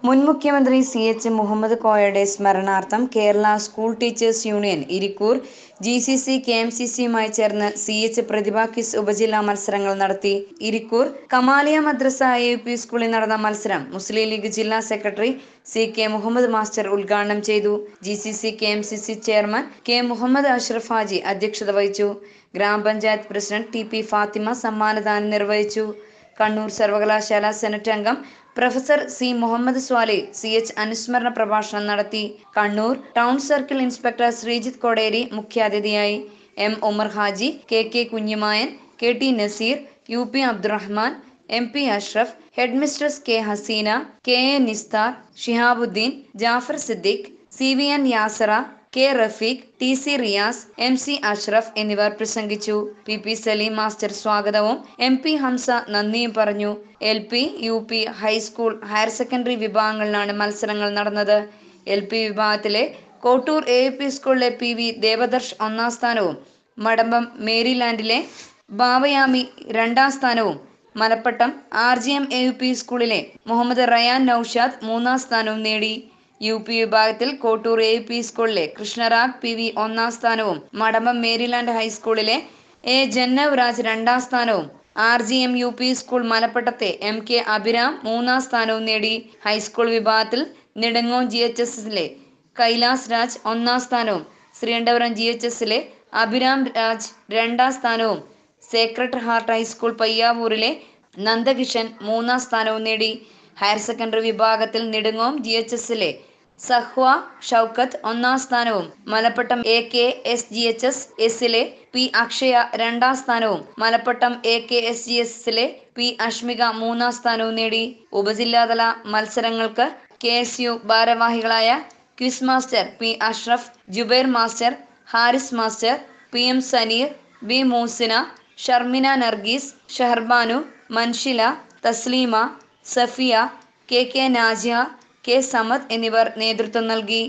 മുൻ മുഖ്യമന്ത്രി CH മുഹമ്മദ് കോയയുടെ സ്മരണാർത്ഥം Kerala school teachers union Irikkur GCC KMCCയുമായി ചേർന്ന് CH പ്രതിഭാ ക്വിസ് ഉപജില്ലാ മത്സരങ്ങൾ നടത്തി. ഇരിക്കൂർ കമാലിയ മദ്രസ AUP സ്കൂളിൽ നടന്ന മത്സരം മുസ്ലിം ലീഗ് ജില്ലാ സെക്രട്ടറി CK മുഹമ്മദ് മാസ്റ്റർ ഉദ്ഘാടനം ചെയ്തു. GCC KMCC chairman K Muhammad Ashraf Haji അധ്യക്ഷത വഹിച്ചു. ഗ്രാമപഞ്ചായത്ത് പ്രസിഡന്റ് TP ഫാത്തിമ സമ്മാനദാനം നിർവഹിച്ചു. കണ്ണൂർ സർവകലാശാല സെനറ്റ് അംഗം professor C Muhammad Swalih CH അനുസ്മരണ പ്രഭാഷണം നടത്തി. Kannur town circle inspector Sreejith Koderi മുഖ്യാതിഥിയായി. M Umar Haji, KK Kunhimayan, KT Naseer, UP Abdurahman, MP Ashraf, head mistress K Haseena, KA Nisthar, Shihabuddeen, Jafar Siddique, CVN Yasara, K Rafeeq, TC Riyas, MC Ashraf എന്നിവർ പ്രസംഗിച്ചു. PP സലീം മാസ്റ്റർ സ്വാഗതവും MP ഹംസ നന്ദിയും പറഞ്ഞു. LP, UP, high school, higher secondary വിഭാഗങ്ങളിലാണ് മത്സരങ്ങൾ നടന്നത്. LP വിഭാഗത്തിലെ കോട്ടൂർ AUP സ്കൂളിലെ PV ദേവദർശ് ഒന്നാം സ്ഥാനവും മടമ്പം മേരിലാൻഡിലെ ബാവയാമി രണ്ടാം സ്ഥാനവും മലപ്പട്ടം RGM AUP സ്കൂളിലെ മുഹമ്മദ് റയാൻ നൌഷാദ് മൂന്നാം സ്ഥാനവും നേടി. UP വിഭാഗത്തിൽ കോട്ടൂർ AUP സ്കൂളിലെ കൃഷ്ണരാഗ് PV ഒന്നാം സ്ഥാനവും മടമ്പം മേരിലാൻഡ് ഹൈസ്കൂളിലെ A ജന്നവ് രാജ് രണ്ടാം സ്ഥാനവും RGM UP സ്കൂൾ മലപ്പട്ടത്തെ MK അഭിരാം മൂന്നാം സ്ഥാനവും നേടി. ഹൈസ്കൂൾ വിഭാഗത്തിൽ നെടുങ്ങോം GHSലെ കൈലാസ് രാജ് ഒന്നാം സ്ഥാനവും ശ്രീകണ്ഠപുരം GHSലെ അഭിരാം രാജ് രണ്ടാം സ്ഥാനവും സേക്രഡ് ഹാർട്ട് ഹൈസ്കൂൾ പയ്യാവൂരിലെ നന്ദകിഷൻ മൂന്നാം സ്ഥാനവും നേടി. ഹയർ സെക്കൻഡറി വിഭാഗത്തിൽ നെടുങ്ങോം GHSലെ സഹ്വ ഷൗക്കത്ത് ഒന്നാം സ്ഥാനവും മലപ്പട്ടം AKSGHS-ലെ P അക്ഷയ രണ്ടാം സ്ഥാനവും മലപ്പട്ടം AKSGS-ലെ P അഷ്മിക മൂന്നാം സ്ഥാനവും നേടി. ഉപജില്ലാതല മത്സരങ്ങൾക്ക് KSU ഭാരവാഹികളായ quiz master P Ashraf, Jubair master, Haris master, PM Saneer, B Moosina, Sharmina Nargis, Shaharbanu, Manshila, Thasleema, Safiya, KK Najiya, K Samad എന്നിവർ നേതൃത്വം നൽകി.